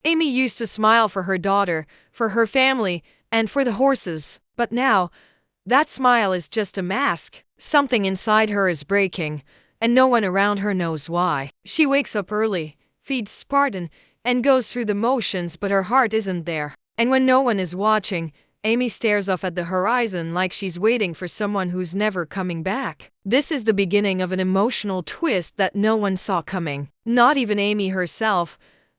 Amy used to smile for her daughter, for her family, and for the horses. But now, that smile is just a mask. Something inside her is breaking, and no one around her knows why. She wakes up early, feeds Spartan, and goes through the motions, but her heart isn't there. And when no one is watching, Amy stares off at the horizon like she's waiting for someone who's never coming back. This is the beginning of an emotional twist that no one saw coming. Not even Amy herself.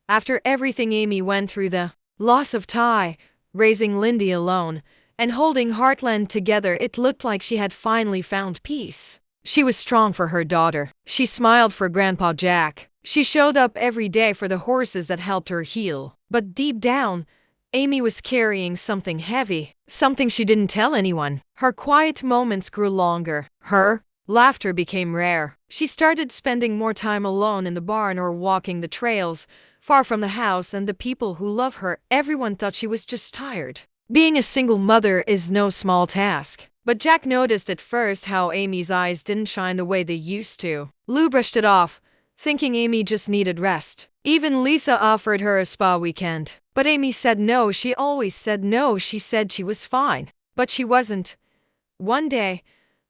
After everything Amy went through, the loss of Ty, raising Lindy alone, and holding Heartland together, it looked like she had finally found peace. She was strong for her daughter. She smiled for Grandpa Jack. She showed up every day for the horses that helped her heal. But deep down, Amy was carrying something heavy, something she didn't tell anyone. Her quiet moments grew longer. Her laughter became rare. She started spending more time alone in the barn or walking the trails, far from the house and the people who love her. Everyone thought she was just tired. Being a single mother is no small task. But Jack noticed at first how Amy's eyes didn't shine the way they used to. Lou brushed it off, thinking Amy just needed rest. Even Lisa offered her a spa weekend. But Amy said no. She always said no. She said she was fine. But she wasn't. One day,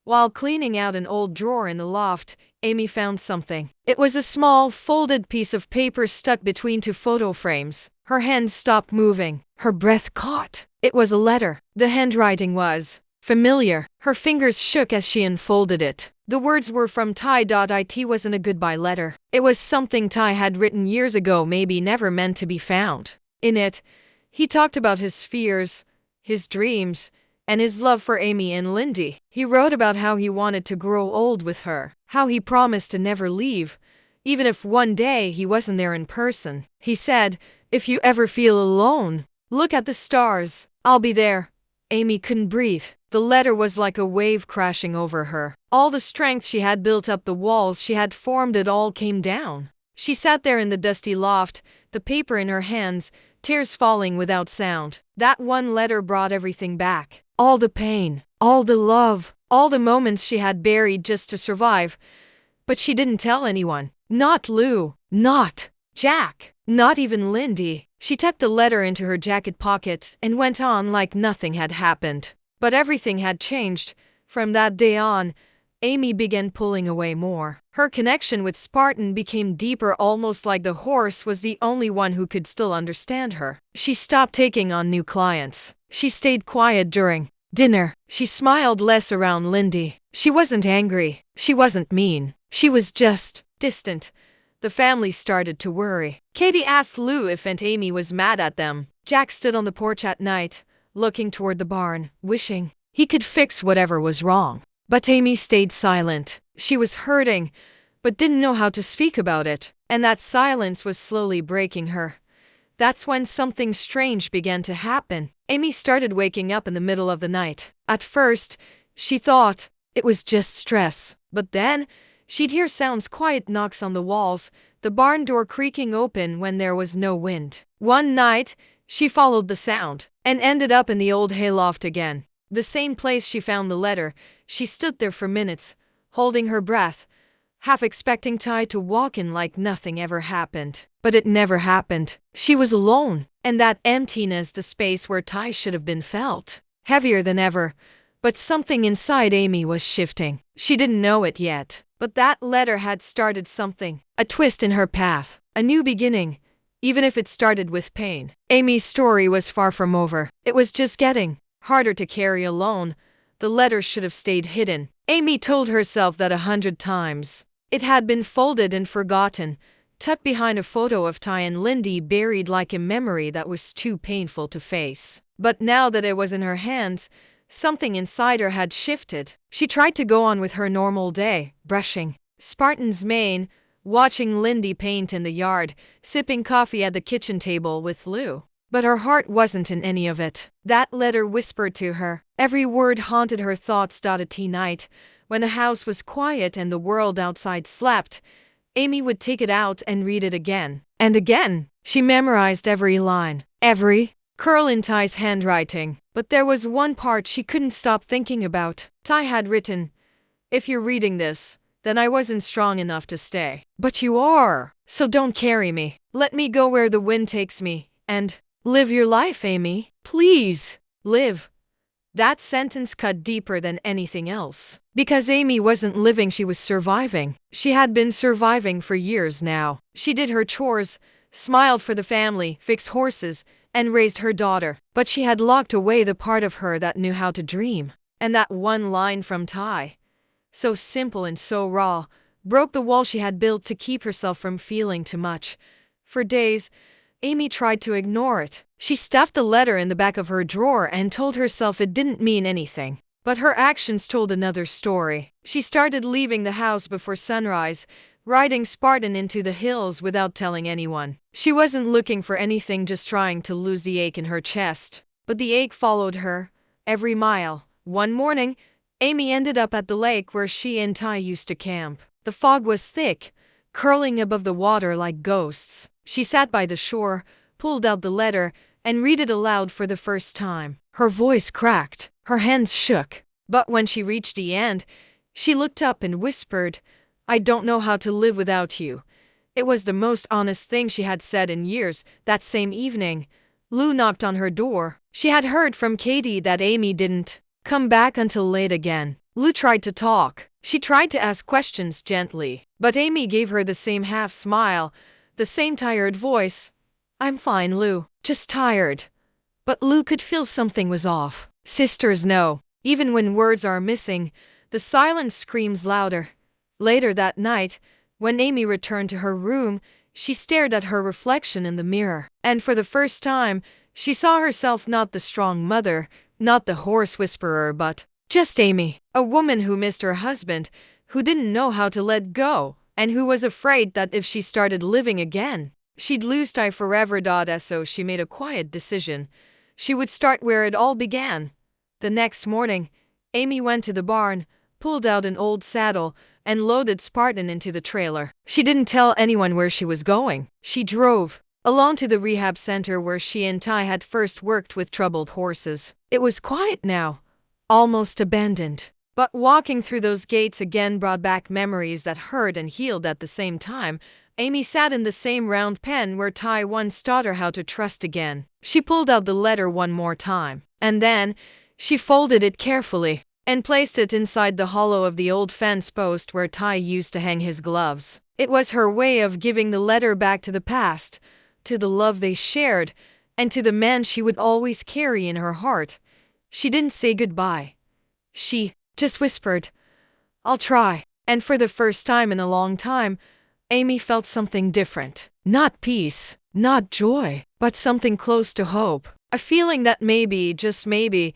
while cleaning out an old drawer in the loft, Amy found something. It was a small, folded piece of paper stuck between two photo frames. Her hand stopped moving. Her breath caught. It was a letter. The handwriting was familiar. Her fingers shook as she unfolded it. The words were from Ty. It wasn't a goodbye letter. It was something Ty had written years ago, maybe never meant to be found. In it, he talked about his fears, his dreams, and his love for Amy and Lindy. He wrote about how he wanted to grow old with her, how he promised to never leave, even if one day he wasn't there in person. He said, "If you ever feel alone, look at the stars. I'll be there." Amy couldn't breathe. The letter was like a wave crashing over her. All the strength she had built up, the walls she had formed, it all came down. She sat there in the dusty loft, the paper in her hands, tears falling without sound. That one letter brought everything back. All the pain, all the love, all the moments she had buried just to survive. But she didn't tell anyone. Not Lou, not Jack, not even Lindy. She tucked the letter into her jacket pocket and went on like nothing had happened. But everything had changed. From that day on, Amy began pulling away more. Her connection with Spartan became deeper, almost like the horse was the only one who could still understand her. She stopped taking on new clients. She stayed quiet during dinner. She smiled less around Lindy. She wasn't angry. She wasn't mean. She was just distant. The family started to worry. Katie asked Lou if Aunt Amy was mad at them. Jack stood on the porch at night, looking toward the barn, wishing he could fix whatever was wrong. But Amy stayed silent. She was hurting, but didn't know how to speak about it. And that silence was slowly breaking her. That's when something strange began to happen. Amy started waking up in the middle of the night. At first, she thought it was just stress. But then, she'd hear sounds, quiet knocks on the walls, the barn door creaking open when there was no wind. One night, she followed the sound and ended up in the old hayloft again. The same place she found the letter. She stood there for minutes, holding her breath, half expecting Ty to walk in like nothing ever happened. But it never happened. She was alone, and that emptiness, the space where Ty should have been, felt heavier than ever. But something inside Amy was shifting. She didn't know it yet, but that letter had started something, a twist in her path, a new beginning, even if it started with pain. Amy's story was far from over. It was just getting harder to carry alone. The letter should have stayed hidden. Amy told herself that 100 times. It had been folded and forgotten, tucked behind a photo of Ty and Lindy, buried like a memory that was too painful to face. But now that it was in her hands, something inside her had shifted. She tried to go on with her normal day, brushing Spartan's mane, watching Lindy paint in the yard, sipping coffee at the kitchen table with Lou. But her heart wasn't in any of it. That letter whispered to her. Every word haunted her thoughts. At night, when the house was quiet and the world outside slept, Amy would take it out and read it again and again. She memorized every line, every curl in Ty's handwriting. But there was one part she couldn't stop thinking about. Ty had written, "If you're reading this, then I wasn't strong enough to stay. But you are. So don't carry me. Let me go where the wind takes me. And live your life, Amy. Please. Live. That sentence cut deeper than anything else. Because Amy wasn't living, she was surviving. She had been surviving for years now. She did her chores, smiled for the family, fixed horses, and raised her daughter. But she had locked away the part of her that knew how to dream. And that one line from Ty, so simple and so raw, broke the wall she had built to keep herself from feeling too much. For days, Amy tried to ignore it. She stuffed the letter in the back of her drawer and told herself it didn't mean anything. But her actions told another story. She started leaving the house before sunrise, riding Spartan into the hills without telling anyone. She wasn't looking for anything, just trying to lose the ache in her chest. But the ache followed her, every mile. One morning, Amy ended up at the lake where she and Ty used to camp. The fog was thick, curling above the water like ghosts. She sat by the shore, pulled out the letter, and read it aloud for the first time. Her voice cracked, her hands shook. But when she reached the end, she looked up and whispered, "I don't know how to live without you." It was the most honest thing she had said in years. That same evening, Lou knocked on her door. She had heard from Katie that Amy didn't come back until late again. Lou tried to talk. She tried to ask questions gently, but Amy gave her the same half smile, the same tired voice. "I'm fine, Lou. Just tired." But Lou could feel something was off. Sisters know. Even when words are missing, the silence screams louder. Later that night, when Amy returned to her room, she stared at her reflection in the mirror. And for the first time, she saw herself not the strong mother, not the hoarse whisperer, but just Amy. A woman who missed her husband, who didn't know how to let go, and who was afraid that if she started living again, she'd lose Ty forever. So she made a quiet decision. She would start where it all began. The next morning, Amy went to the barn, pulled out an old saddle, and loaded Spartan into the trailer. She didn't tell anyone where she was going. She drove along to the rehab center where she and Ty had first worked with troubled horses. It was quiet now, almost abandoned. But walking through those gates again brought back memories that hurt and healed at the same time. Amy sat in the same round pen where Ty once taught her how to trust again. She pulled out the letter one more time, and then she folded it carefully and placed it inside the hollow of the old fence post where Ty used to hang his gloves. It was her way of giving the letter back to the past, to the love they shared, and to the man she would always carry in her heart. She didn't say goodbye. She just whispered, "I'll try." And for the first time in a long time, Amy felt something different. Not peace, not joy, but something close to hope. A feeling that maybe, just maybe,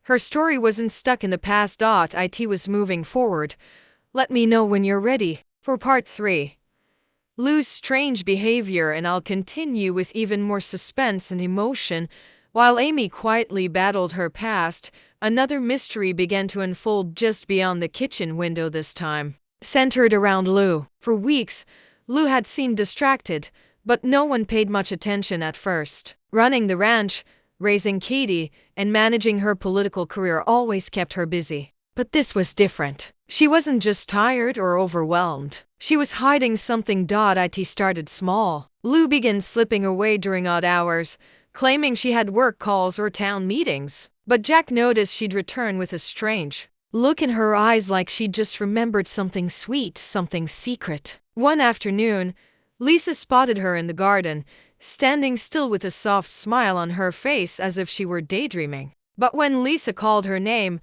her story wasn't stuck in the past. It was moving forward. Let me know when you're ready for part 3. Lou's strange behavior, and I'll continue with even more suspense and emotion. While Amy quietly battled her past, another mystery began to unfold just beyond the kitchen window, this time centered around Lou. For weeks, Lou had seemed distracted, but no one paid much attention at first. Running the ranch, raising Katie, and managing her political career always kept her busy. But this was different. She wasn't just tired or overwhelmed. She was hiding something. It started small. Lou began slipping away during odd hours, claiming she had work calls or town meetings. But Jack noticed she'd return with a strange look in her eyes, like she'd just remembered something sweet, something secret. One afternoon, Lisa spotted her in the garden, standing still with a soft smile on her face as if she were daydreaming. But when Lisa called her name,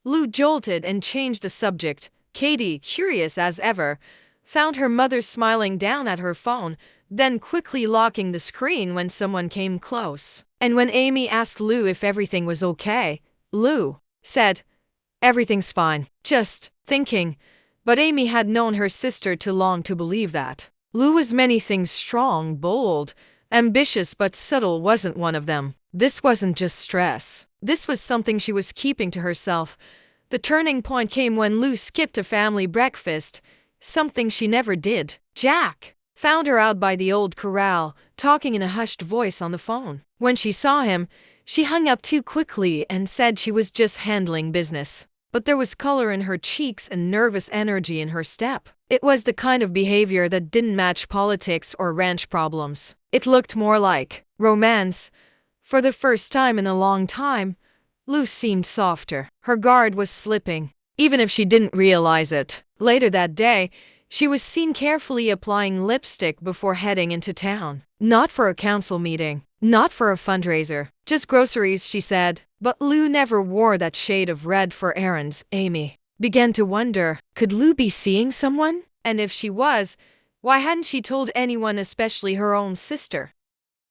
Lou jolted and changed the subject. Katie, curious as ever, found her mother smiling down at her phone, then quickly locking the screen when someone came close. And when Amy asked Lou if everything was okay, Lou said, "Everything's fine, just thinking." But Amy had known her sister too long to believe that. Lou was many things: strong, bold, ambitious, but subtle wasn't one of them. This wasn't just stress. This was something she was keeping to herself. The turning point came when Lou skipped a family breakfast, something she never did. Jack found her out by the old corral, talking in a hushed voice on the phone. When she saw him, she hung up too quickly and said she was just handling business. but there was color in her cheeks and nervous energy in her step. It was the kind of behavior that didn't match politics or ranch problems. It looked more like romance. For the first time in a long time, Lou seemed softer. Her guard was slipping, even if she didn't realize it. Later that day, she was seen carefully applying lipstick before heading into town. Not for a council meeting, not for a fundraiser, just groceries, she said. But Lou never wore that shade of red for errands. Amy began to wonder, could Lou be seeing someone? And if she was, why hadn't she told anyone, especially her own sister?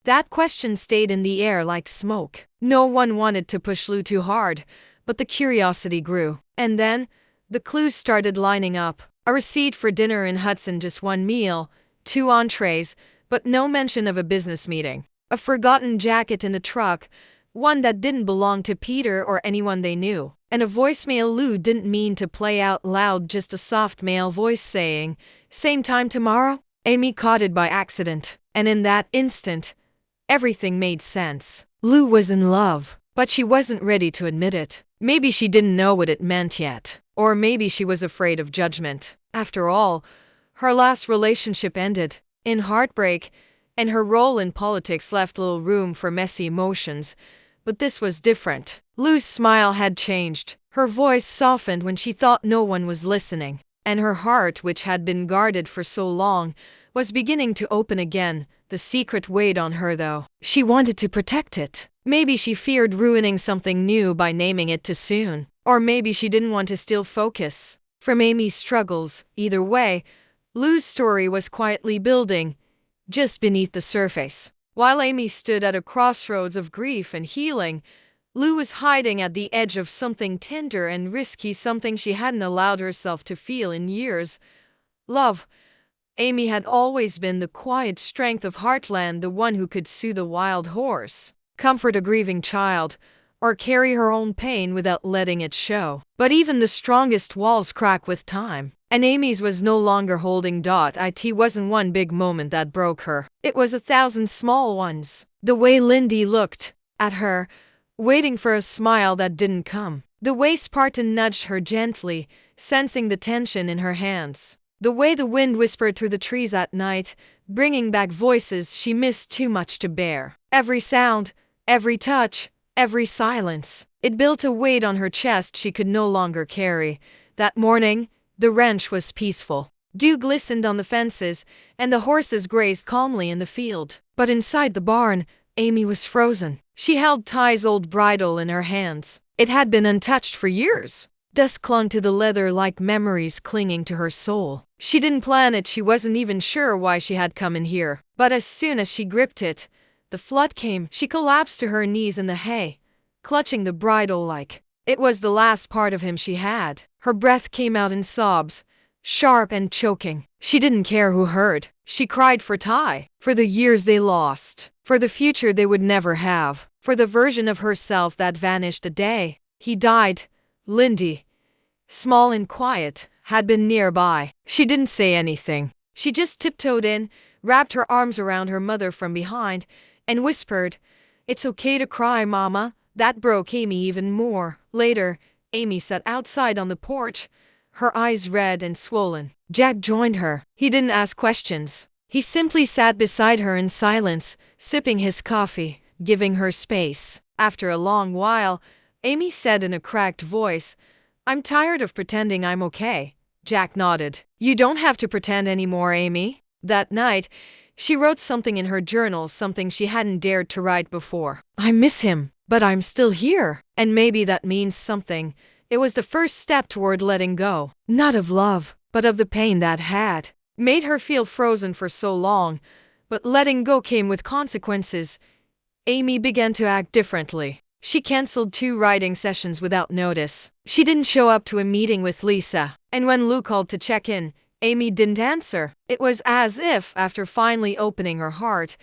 That question stayed in the air like smoke. No one wanted to push Lou too hard, but the curiosity grew. And then, the clues started lining up. A receipt for dinner in Hudson, just one meal, 2 entrees, but no mention of a business meeting. A forgotten jacket in the truck, one that didn't belong to Peter or anyone they knew. And a voicemail Lou didn't mean to play out loud, just a soft male voice saying, "Same time tomorrow?" Amy caught it by accident, and in that instant, everything made sense. Lou was in love, but she wasn't ready to admit it. Maybe she didn't know what it meant yet. Or maybe she was afraid of judgment. After all, her last relationship ended in heartbreak, and her role in politics left little room for messy emotions. But this was different. Lou's smile had changed. Her voice softened when she thought no one was listening. And her heart, which had been guarded for so long, was beginning to open again. The secret weighed on her, though. She wanted to protect it. Maybe she feared ruining something new by naming it too soon. Or maybe she didn't want to steal focus from Amy's struggles. Either way, Lou's story was quietly building, just beneath the surface. While Amy stood at a crossroads of grief and healing, Lou was hiding at the edge of something tender and risky, something she hadn't allowed herself to feel in years. Love. Amy had always been the quiet strength of Heartland, the one who could soothe a wild horse, comfort a grieving child, or carry her own pain without letting it show. But even the strongest walls crack with time. And Amy's was no longer holding. It wasn't one big moment that broke her. It was 1,000 small ones. The way Lindy looked at her, waiting for a smile that didn't come. The way Spartan nudged her gently, sensing the tension in her hands. The way the wind whispered through the trees at night, bringing back voices she missed too much to bear. Every sound, every touch, every silence. It built a weight on her chest she could no longer carry. That morning, the ranch was peaceful. Dew glistened on the fences, and the horses grazed calmly in the field. But inside the barn, Amy was frozen. She held Ty's old bridle in her hands. It had been untouched for years. Dust clung to the leather like memories clinging to her soul. She didn't plan it, she wasn't even sure why she had come in here. But as soon as she gripped it, the flood came. She collapsed to her knees in the hay, clutching the bridle like it was the last part of him she had. Her breath came out in sobs, sharp and choking. She didn't care who heard. She cried for Ty, for the years they lost, for the future they would never have, for the version of herself that vanished the day he died. Lindy, small and quiet, had been nearby. She didn't say anything. She just tiptoed in, wrapped her arms around her mother from behind, and whispered, "It's okay to cry, Mama." That broke Amy even more. Later, Amy sat outside on the porch, her eyes red and swollen. Jack joined her. He didn't ask questions. He simply sat beside her in silence, sipping his coffee, giving her space. After a long while, Amy said in a cracked voice, "I'm tired of pretending I'm okay." Jack nodded. "You don't have to pretend anymore, Amy." That night, she wrote something in her journal, something she hadn't dared to write before. "I miss him, but I'm still here." And maybe that means something. It was the first step toward letting go. Not of love, but of the pain that had made her feel frozen for so long. But letting go came with consequences. Amy began to act differently. She canceled 2 writing sessions without notice. She didn't show up to a meeting with Lisa. And when Lou called to check in, Amy didn't answer. It was as if, after finally opening her heart,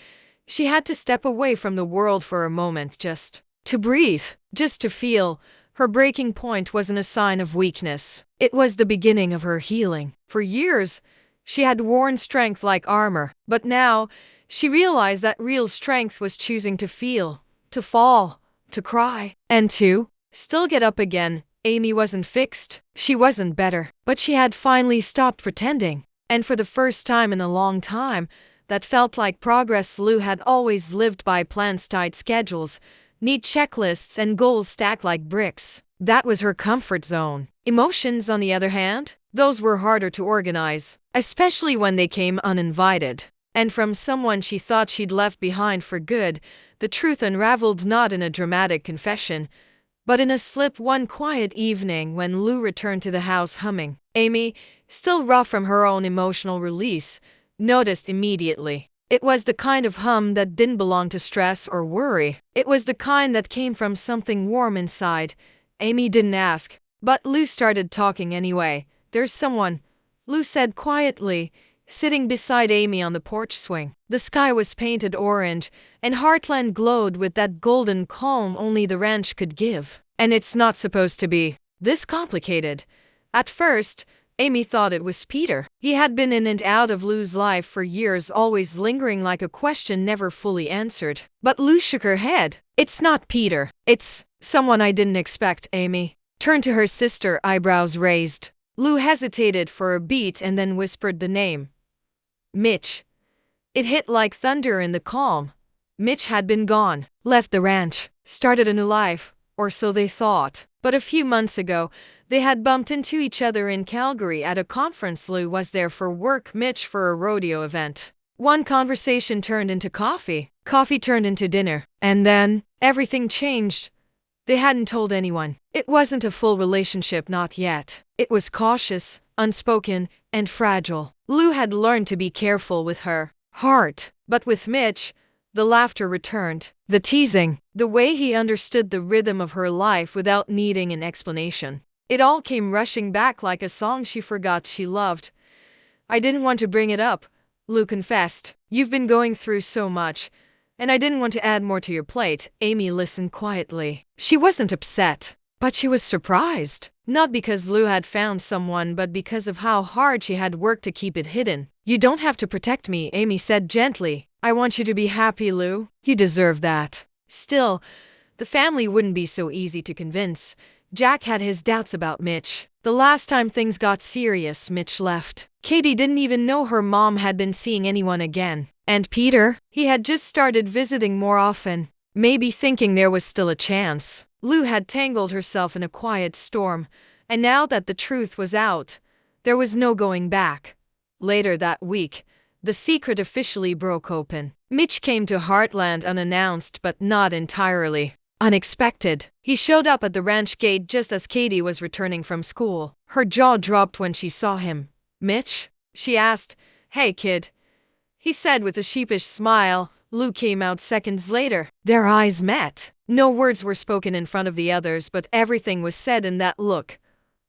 she had to step away from the world for a moment, just to breathe, just to feel. Her breaking point wasn't a sign of weakness. It was the beginning of her healing. For years, she had worn strength like armor. But now, she realized that real strength was choosing to feel, to fall, to cry, and to still get up again, Amy wasn't fixed. She wasn't better. But she had finally stopped pretending. And for the first time in a long time, that felt like progress. Lou had always lived by plans, tight schedules, neat checklists, and goals stacked like bricks. That was her comfort zone. Emotions, on the other hand, those were harder to organize, especially when they came uninvited. And from someone she thought she'd left behind for good, the truth unraveled not in a dramatic confession, but in a slip one quiet evening when Lou returned to the house humming. Amy, still raw from her own emotional release, noticed immediately. It was the kind of hum that didn't belong to stress or worry. It was the kind that came from something warm inside. Amy didn't ask, but Lou started talking anyway. "There's someone," Lou said quietly, sitting beside Amy on the porch swing. The sky was painted orange, and Heartland glowed with that golden calm only the ranch could give. "And it's not supposed to be this complicated." At first, Amy thought it was Peter. He had been in and out of Lou's life for years, always lingering like a question never fully answered. But Lou shook her head. "It's not Peter. It's someone I didn't expect." Amy turned to her sister, eyebrows raised. Lou hesitated for a beat and then whispered the name. "Mitch." It hit like thunder in the calm. Mitch had been gone, left the ranch, started a new life, or so they thought. But a few months ago, they had bumped into each other in Calgary at a conference. Lou was there for work, Mitch for a rodeo event. One conversation turned into coffee. Coffee turned into dinner. And then, everything changed. They hadn't told anyone. It wasn't a full relationship, not yet. It was cautious, unspoken, and fragile. Lou had learned to be careful with her heart. But with Mitch, the laughter returned. The teasing. The way he understood the rhythm of her life without needing an explanation. It all came rushing back like a song she forgot she loved. "I didn't want to bring it up," Lou confessed. "You've been going through so much, and I didn't want to add more to your plate." Amy listened quietly. She wasn't upset, but she was surprised. Not because Lou had found someone, but because of how hard she had worked to keep it hidden. "You don't have to protect me," Amy said gently. "I want you to be happy, Lou. You deserve that." Still, the family wouldn't be so easy to convince. Jack had his doubts about Mitch. The last time things got serious, Mitch left. Katie didn't even know her mom had been seeing anyone again. And Peter? He had just started visiting more often, maybe thinking there was still a chance. Lou had tangled herself in a quiet storm, and now that the truth was out, there was no going back. Later that week, the secret officially broke open. Mitch came to Heartland unannounced, but not entirely unexpected. He showed up at the ranch gate just as Katie was returning from school. Her jaw dropped when she saw him. "Mitch?" she asked. "Hey, kid," he said with a sheepish smile. Lou came out seconds later. Their eyes met. No words were spoken in front of the others, but everything was said in that look.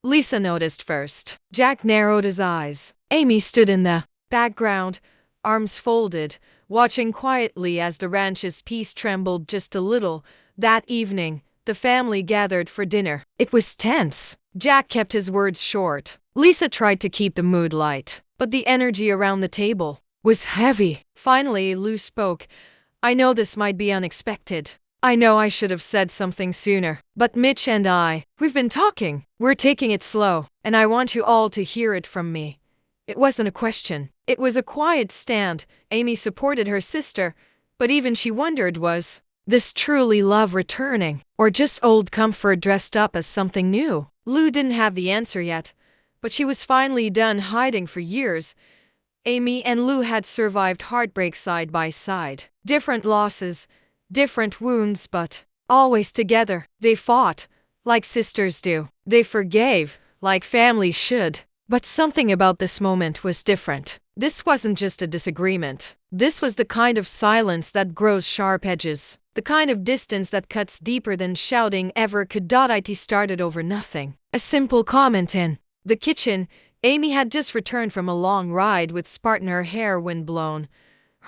Lisa noticed first. Jack narrowed his eyes. Amy stood in the background, arms folded, watching quietly as the ranch's peace trembled just a little. That evening, the family gathered for dinner. It was tense. Jack kept his words short. Lisa tried to keep the mood light, but the energy around the table was heavy. Finally, Lou spoke. "I know this might be unexpected. I know I should have said something sooner. But Mitch and we've been talking. We're taking it slow, and I want you all to hear it from me." It wasn't a question. It was a quiet stand. Amy supported her sister, but even she wondered, was this truly love returning, or just old comfort dressed up as something new? Lou didn't have the answer yet, but she was finally done hiding for years. Amy and Lou had survived heartbreak side by side. Different losses, different wounds, but always together. They fought, like sisters do. They forgave, like families should. But something about this moment was different. This wasn't just a disagreement. This was the kind of silence that grows sharp edges. The kind of distance that cuts deeper than shouting ever could. It started over nothing. A simple comment in the kitchen. Amy had just returned from a long ride with Spartan, her hair windblown,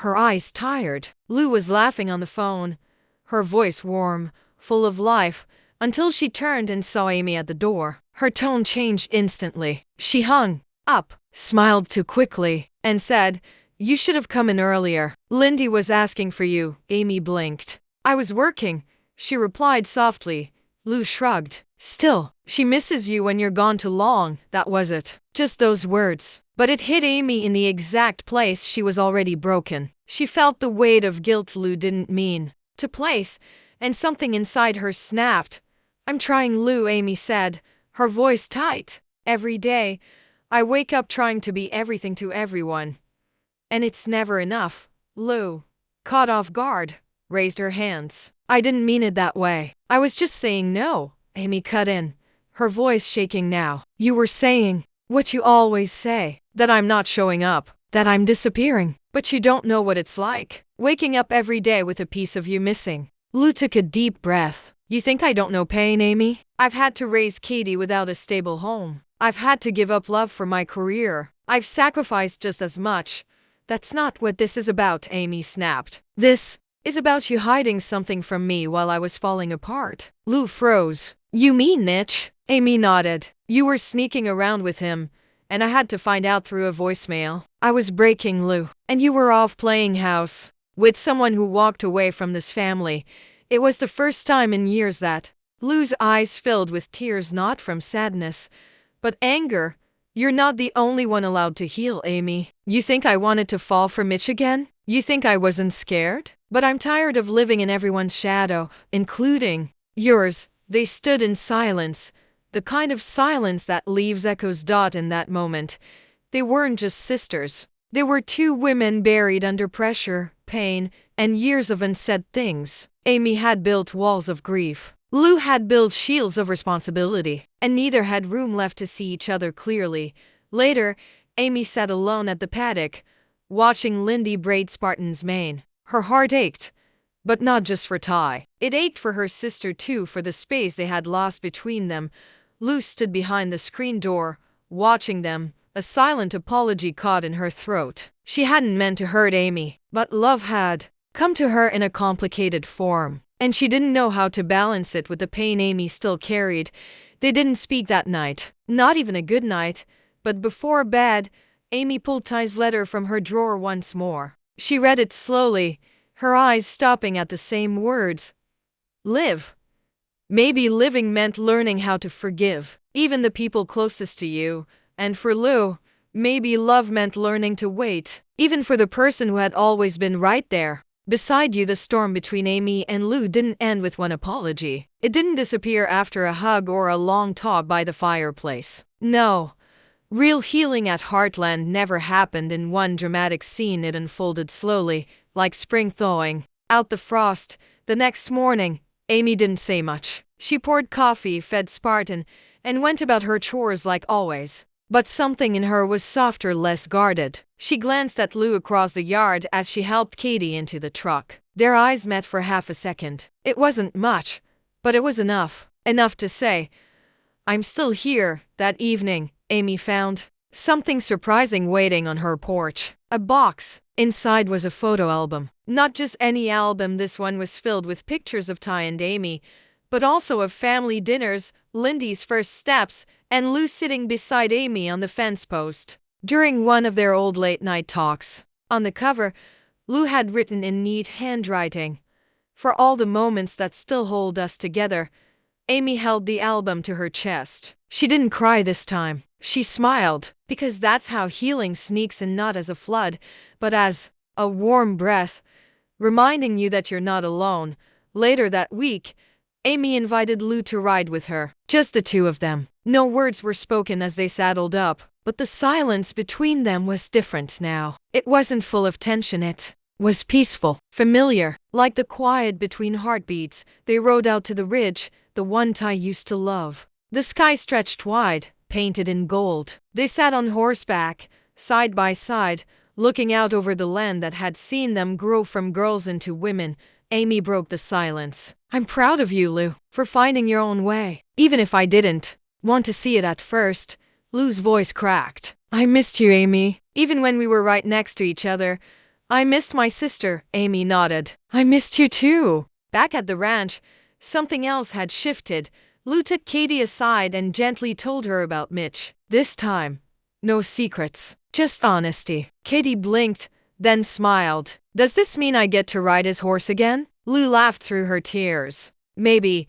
her eyes tired. Lou was laughing on the phone, her voice warm, full of life, until she turned and saw Amy at the door. Her tone changed instantly. She hung up, smiled too quickly, and said, "You should have come in earlier. Lindy was asking for you." Amy blinked. "I was working," she replied softly. Lou shrugged. Still, she misses you when you're gone too long, that was it. Just those words. But it hit Amy in the exact place she was already broken. She felt the weight of guilt Lou didn't mean to place, and something inside her snapped. I'm trying, Lou, Amy said, her voice tight. Every day, I wake up trying to be everything to everyone. And it's never enough. Lou, caught off guard, raised her hands. I didn't mean it that way. I was just saying no, Amy cut in, her voice shaking now. You were saying what you always say, that I'm not showing up, that I'm disappearing. But you don't know what it's like, waking up every day with a piece of you missing. Lou took a deep breath. You think I don't know pain, Amy? I've had to raise Katie without a stable home. I've had to give up love for my career. I've sacrificed just as much. That's not what this is about, Amy snapped. This is about you hiding something from me while I was falling apart. Lou froze. You mean Mitch? Amy nodded. You were sneaking around with him, and I had to find out through a voicemail. I was breaking, Lou, and you were off playing house with someone who walked away from this family. It was the first time in years that Lou's eyes filled with tears, not from sadness, but anger. You're not the only one allowed to heal, Amy. You think I wanted to fall for Mitch again? You think I wasn't scared? But I'm tired of living in everyone's shadow, including yours. They stood in silence, the kind of silence that leaves echoes. In that moment, they weren't just sisters. They were two women buried under pressure, pain, and years of unsaid things. Amy had built walls of grief. Lou had built shields of responsibility, and neither had room left to see each other clearly. Later, Amy sat alone at the paddock, watching Lindy braid Spartan's mane. Her heart ached, but not just for Ty. It ached for her sister too, for the space they had lost between them. Lou stood behind the screen door, watching them, a silent apology caught in her throat. She hadn't meant to hurt Amy, but love had come to her in a complicated form, and she didn't know how to balance it with the pain Amy still carried. They didn't speak that night, not even a good night, but before bed, Amy pulled Ty's letter from her drawer once more. She read it slowly, her eyes stopping at the same words. Live. Maybe living meant learning how to forgive, even the people closest to you. And for Lou, maybe love meant learning to wait, even for the person who had always been right there beside you. The storm between Amy and Lou didn't end with one apology. It didn't disappear after a hug or a long talk by the fireplace. No. Real healing at Heartland never happened in one dramatic scene. It unfolded slowly, like spring thawing out the frost. The next morning, Amy didn't say much. She poured coffee, fed Spartan, and went about her chores like always. But something in her was softer, less guarded. She glanced at Lou across the yard as she helped Katie into the truck. Their eyes met for half a second. It wasn't much, but it was enough. Enough to say, I'm still here. That evening, Amy found something surprising waiting on her porch. A box. Inside was a photo album. Not just any album, this one was filled with pictures of Ty and Amy, but also of family dinners, Lindy's first steps, and Lou sitting beside Amy on the fence post during one of their old late-night talks. On the cover, Lou had written in neat handwriting, "For all the moments that still hold us together." Amy held the album to her chest. She didn't cry this time. She smiled, because that's how healing sneaks in, not as a flood, but as a warm breath, reminding you that you're not alone. Later that week, Amy invited Lou to ride with her. Just the two of them. No words were spoken as they saddled up, but the silence between them was different now. It wasn't full of tension, it was peaceful, familiar, like the quiet between heartbeats. They rode out to the ridge, the one Ty used to love. The sky stretched wide, painted in gold. They sat on horseback, side by side, looking out over the land that had seen them grow from girls into women. Amy broke the silence. I'm proud of you, Lou, for finding your own way. Even if I didn't want to see it at first. Lou's voice cracked. I missed you, Amy. Even when we were right next to each other. I missed my sister. Amy nodded. I missed you too. Back at the ranch, something else had shifted. Lou took Katie aside and gently told her about Mitch. This time, no secrets, just honesty. Katie blinked, then smiled. Does this mean I get to ride his horse again? Lou laughed through her tears. Maybe.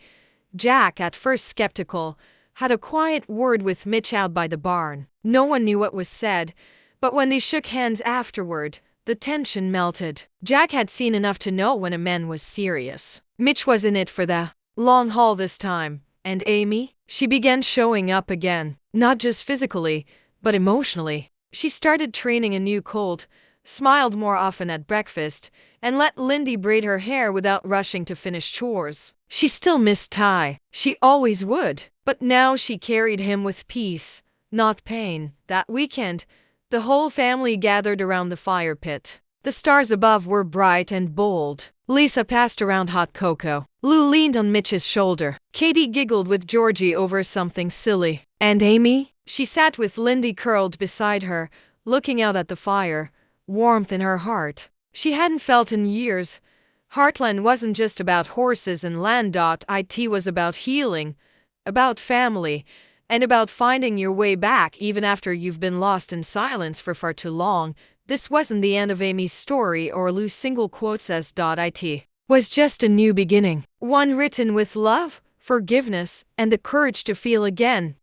Jack, at first skeptical, had a quiet word with Mitch out by the barn. No one knew what was said, but when they shook hands afterward, the tension melted. Jack had seen enough to know when a man was serious. Mitch was in it for the long haul this time. And Amy? She began showing up again, not just physically, but emotionally. She started training a new colt, smiled more often at breakfast, and let Lindy braid her hair without rushing to finish chores. She still missed Ty. She always would. But now she carried him with peace, not pain. That weekend, the whole family gathered around the fire pit. The stars above were bright and bold. Lisa passed around hot cocoa. Lou leaned on Mitch's shoulder. Katie giggled with Georgie over something silly. And Amy? She sat with Lindy curled beside her, looking out at the fire, warmth in her heart she hadn't felt in years. Heartland wasn't just about horses and land. It was about healing, about family, and about finding your way back even after you've been lost in silence for far too long. This wasn't the end of Amy's story or Lou's single quote as it was just a new beginning, one written with love, forgiveness, and the courage to feel again.